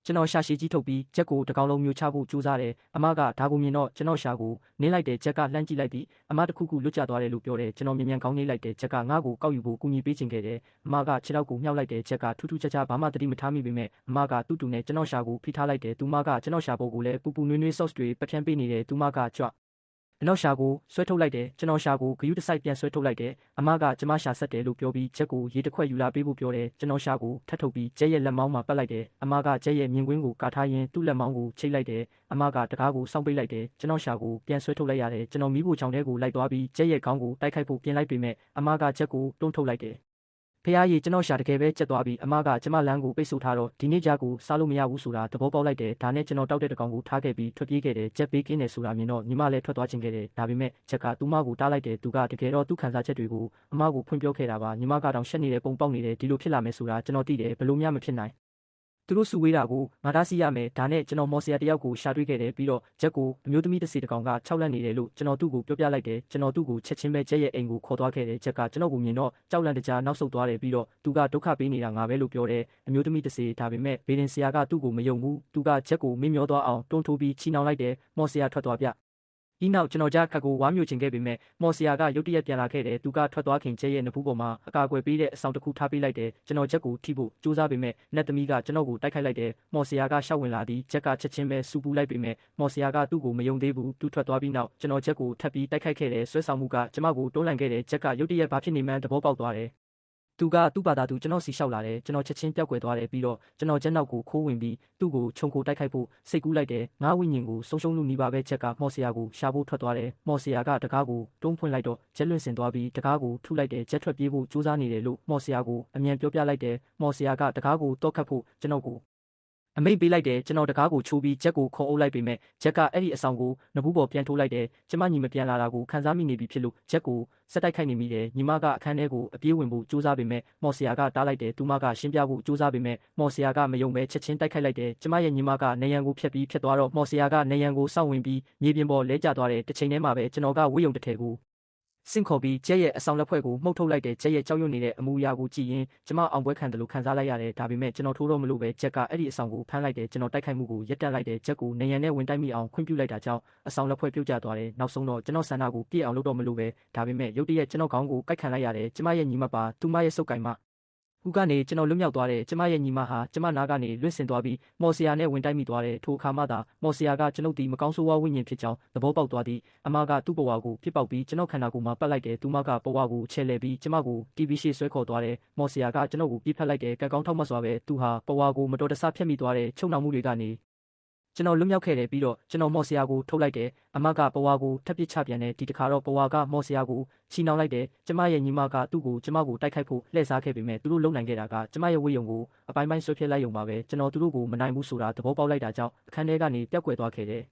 ကျွန်တော်ရှာရှည်ကြီးထုတ်ပြီးဂျက်ကိုတကောင်လုံးမျိုးချဖို့ကြိုးစားတယ်အမကဒါကိုမြင်တော့ကျွန်တော်ရှာကိုနင်းလိုက်တယ်ဂျက်ကလှမ်းကြည့်လိုက်ပြီးအမတခုခုလွတ်ကျသွားတယ်လို့ပြောတယ်ကျွန်တော်မြန်မြန်ခေါင်းနှိပ်လိုက်တယ်ဂျက်ကငါ့ကိုကောက်ယူဖို့ကူညီပေးချင်ခဲ့တယ်အမကခြေထောက်ကိုမြှောက်လိုက်တယ်ဂျက်ကထူးထူးခြားခြားဘာမှသတိမထားမိပေမဲ့အမကတူတူနဲ့ကျွန်တော်ရှာကိုဖိထားလိုက်တယ်သူမကကျွန်တော်ရှာဖို့ကိုလည်းပူပူနွေးနွေး sauce တွေပထမ်းပေးနေတယ်သူမကကြွကျွန်တော်ရှာကိုဆွဲထုတ်လိုက်တယ်ကျွန်တော်ရှာကိုဂယုတစိုက်ပြန်ဆွဲထုတ်လိုက်တယ်အမကကျမရှာဆက်တယ်လို့ပြောပြီးဂျက်ကိုရေတစ်ခွက်ယူလာပေးဖို့ပြောတယ်ကျွန်တော်ရှာကိုထပ်ထုတ်ပြီးဂျက်ရဲ့လက်မောင်းမှာပတ်လိုက်တယ်အမကဂျက်ရဲ့မြင်ကွင်းကိုကာထားရင်းသူ့လက်မောင်းကိုချိတ်လိုက်တယ်အမကတကားကိုစောင့်ပိတ်လိုက်တယ်ကျွန်တော်ရှာကိုပြန်ဆွဲထုတ်လိုက်ရတယ်ကျွန်တော်မီးဖိုချောင်ထဲကိုလိုက်သွားပြီးဂျက်ရဲ့ခေါင်းကိုတိုက်ခိုက်ဖို့ပြင်လိုက်ပေမဲ့အမကဂျက်ကိုတွန်းထုတ်လိုက်တယ်ဖះကြီးကျွန်တော်ရှာတကယ်ပဲကြက်သွားပြီးအမကကျမလမ်းကိုပိတ်ဆို့ထားတော့ဒီနေ့ကြကိုစားလို့မရဘူးဆိုတာသဘောပေါက်လိုက်တယ်ဒါနဲ့ကျွန်တော်တောက်တဲ့တကောင်ကိုထားခဲ့ပြီးထွက်ပြေးခဲ့တယ်ဂျက်ပေးကင်းတယ်ဆိုတာမြင်တော့ညီမလည်းထွက်သွားခြင်းခဲ့တယ်ဒါပေမဲ့ဂျက်ကသူမကိုတားလိုက်တယ်သူကတကယ်တော့သူ့ခံစားချက်တွေကိုအမကိုဖွင့်ပြောခဲ့တာပါညီမကတောင်ရှက်နေတဲ့ပုံပေါက်နေတယ်ဒီလိုဖြစ်လာမယ်ဆိုတာကျွန်တော်သိတယ်ဘလို့မှမဖြစ်နိုင်သူတို့စုဝေးတာကိုငါတားစီရမယ်ဒါနဲ့ကျွန်တော်မော်ဆီယာတယောက်ကိုရှာတွေ့ခဲ့တယ်ပြီးတော့ဂျက်ကိုအမျိုးသမီးတစ်စီတကောင်က၆လက်နေတယ်လို့ကျွန်တော်သူ့ကိုပြောပြလိုက်တယ်ကျွန်တော်သူ့ကိုချက်ချင်းပဲဂျက်ရဲ့အိမ်ကိုခေါ်သွားခဲ့တယ်ဂျက်ကကျွန်တော်ကိုမြင်တော့ကြောက်လန့်တကြားနောက်ဆုတ်သွားတယ်ပြီးတော့သူကဒုက္ခပေးနေတာငါပဲလို့ပြောတယ်အမျိုးသမီးတစ်စီဒါပေမဲ့ဘေဒင်ဆီယာကသူ့ကိုမယုံဘူးသူကဂျက်ကိုမင်းမျောသွားအောင်တွန်းထိုးပြီးချီနှောင်လိုက်တယ်မော်ဆီယာထွက်သွားပြဤနောက်ကျွန်တော်ကြားခတ်ကိုဝါမျိုးချင်ခဲ့ပေမဲ့မော်ဆီယာကရုတ်တရက်ပြန်လာခဲ့တယ်သူကထွက်သွားခင်ကျဲရဲ့နဖူးပေါ်မှာအကာအကွယ်ပေးတဲ့အဆောင်တစ်ခုထားပေးလိုက်တယ်ကျွန်တော်ဂျက်ကိုထိဖို့စူးစမ်းပေမဲ့နတ်သမီးကကျွန်တော်ကိုတိုက်ခိုက်လိုက်တယ်မော်ဆီယာကရှောက်ဝင်လာပြီးဂျက်ကချက်ချင်းပဲစူပူလိုက်ပေမဲ့မော်ဆီယာကသူ့ကိုမယုံသေးဘူးသူထွက်သွားပြီးနောက်ကျွန်တော်ဂျက်ကိုထပ်ပြီးတိုက်ခိုက်ခဲ့တယ်ဆွဲဆောင်မှုကကျွန်မကိုတွန်းလှန်ခဲ့တယ်ဂျက်ကရုတ်တရက်ဘာဖြစ်နေမှန်းသဘောပေါက်သွားတယ်သူကသူ့ဘာသာသူကျွန်တော်စီလျှောက်လာတယ်ကျွန်တော်ချက်ချင်းပျောက်ကွယ်သွားတယ်ပြီးတော့ကျွန်တော်ကျက်နောက်ကိုခိုးဝင်ပြီးသူ့ကိုခြုံကိုတိုက်ခိုက်ဖို့စိတ်ကူးလိုက်တယ်ငါဝိညာဉ်ကိုဆုံးရှုံးလို့နေပါပဲချက်ကမော်ဆီယာကိုရှာဖို့ထွက်သွားတယ်မော်ဆီယာကတကားကိုတွန်းဖွင့်လိုက်တော့ဂျက်လွင့်စင်သွားပြီးတကားကိုထုလိုက်တယ်ဂျက်ထွက်ပြေးဖို့ကြိုးစားနေတယ်လို့မော်ဆီယာကိုအမြန်ပြောပြလိုက်တယ်မော်ဆီယာကတကားကိုတော့ခတ်ဖို့ကျွန်တော်ကိုအမိတ်ပေးလိုက်တယ်ကျွန်တော်တကားကိုချိုးပြီးဂျက်ကိုခေါ်အုပ်လိုက်ပေမဲ့ဂျက်ကအဲ့ဒီအဆောင်ကိုနဘူးပေါ်ပြန်ထိုးလိုက်တယ်ကျမညီမပြန်လာတာကိုခံစားမိနေပြီဖြစ်လို့ဂျက်ကိုစက်တိုက်ခိုက်နေမိတယ်ညီမကအခန်းထဲကိုအပြေးဝင်ဖို့ကြိုးစားပေမဲ့မော်ဆီယာကတားလိုက်တယ်သူမကရှင်းပြဖို့ကြိုးစားပေမဲ့မော်ဆီယာကမယုံပဲချက်ချင်းတိုက်ခိုက်လိုက်တယ်ကျမရဲ့ညီမကနေရန်ကိုဖျက်ပြီးဖျက်သွားတော့မော်ဆီယာကနေရန်ကိုစောင့်ဝင်ပြီးမြေပြင်ပေါ်လဲကျသွားတယ်တစ်ချိန်တည်းမှာပဲကျွန်တော်ကဝိယုံတစ်ထည်ကိုစင့်ခေါ်ပြီးဂျက်ရဲ့အဆောင်လက်ဖွဲ့ကိုမှုတ်ထုတ်လိုက်တယ်ဂျက်ရဲ့ကြောက်ရွံ့နေတဲ့အမူအရာကိုကြည့်ရင်ကျမအောင်ပွဲခံတယ်လို့ခံစားလိုက်ရတယ်ဒါပေမဲ့ကျွန်တော်ထိုးတော့မလို့ပဲဂျက်ကအဲ့ဒီအဆောင်ကိုဖမ်းလိုက်တယ်ကျွန်တော်တိုက်ခိုက်မှုကိုရပ်တန့်လိုက်တယ်ဂျက်ကိုနေရန်နဲ့ဝင်တိုက်မိအောင်ခွင့်ပြုလိုက်တာကြောင့်အဆောင်လက်ဖွဲ့ပြုတ်ကျသွားတယ်နောက်ဆုံးတော့ကျွန်တော်ဆန္ဒကိုပြည့်အောင်လုပ်တော့မလို့ပဲဒါပေမဲ့ရုတ်တရက်ကျွန်တော်ခေါင်းကိုကိုက်ခံလိုက်ရတယ်ကျမရဲ့ညီမပါသူမရဲ့စုပ်ကိုင်မဦးကနေကျွန်တော်လွတ်မြောက်သွားတယ်ကျမရဲ့ညီမဟာကျမနားကနေလွင့်စင်သွားပြီးမော်ဆီယာနဲ့ဝင်တိုက်မိသွားတယ်ထိုအခါမှသာမော်ဆီယာကကျွန်ုပ်ဒီမကောင်းဆိုးဝါးဝိညာဉ်ဖြစ်ကြောင်းသဘောပေါက်သွားသည်အမကသူ့ဘဝကိုပြစ်ပေါက်ပြီးကျွန်တော်ခန္ဓာကိုယ်မှာပတ်လိုက်တယ်သူမကဘဝကိုချဲလဲပြီးကျမကို TV ရှေ့ဆွဲခေါ်သွားတယ်မော်ဆီယာကကျွန်တော်ကိုပြစ်ဖက်လိုက်တယ်ကံကောင်းထောက်မှတ်စွာပဲသူဟာဘဝကိုမတော်တဆဖျက်မိသွားတယ်ချုပ်နှောင်မှုတွေကနေကျွန်တော်လွတ်မြောက်ခဲ့တယ်ပြီးတော့ကျွန်တော်မော်ဆီယာကိုထုတ်လိုက်တယ်အမကဘဝကိုထပ်ပစ်ချပြန်တယ်ဒီတခါတော့ဘဝကမော်ဆီယာကိုချီနှောင်လိုက်တယ်ကျမရဲ့ညီမကသူ့ကိုကျမကိုတိုက်ခိုက်ဖို့လှည့်စားခဲ့ပေမဲ့သူတို့လုံနိုင်ခဲ့တာကကျမရဲ့ဝိယုံကိုအပိုင်းပိုင်းဆွဲဖျက်လိုက်ရုံပါပဲကျွန်တော်သူတို့ကိုမနိုင်ဘူးဆိုတာသဘောပေါက်လိုက်တာကြောင့်အခန်းထဲကနေပျောက်ကွယ်သွားခဲ့တယ်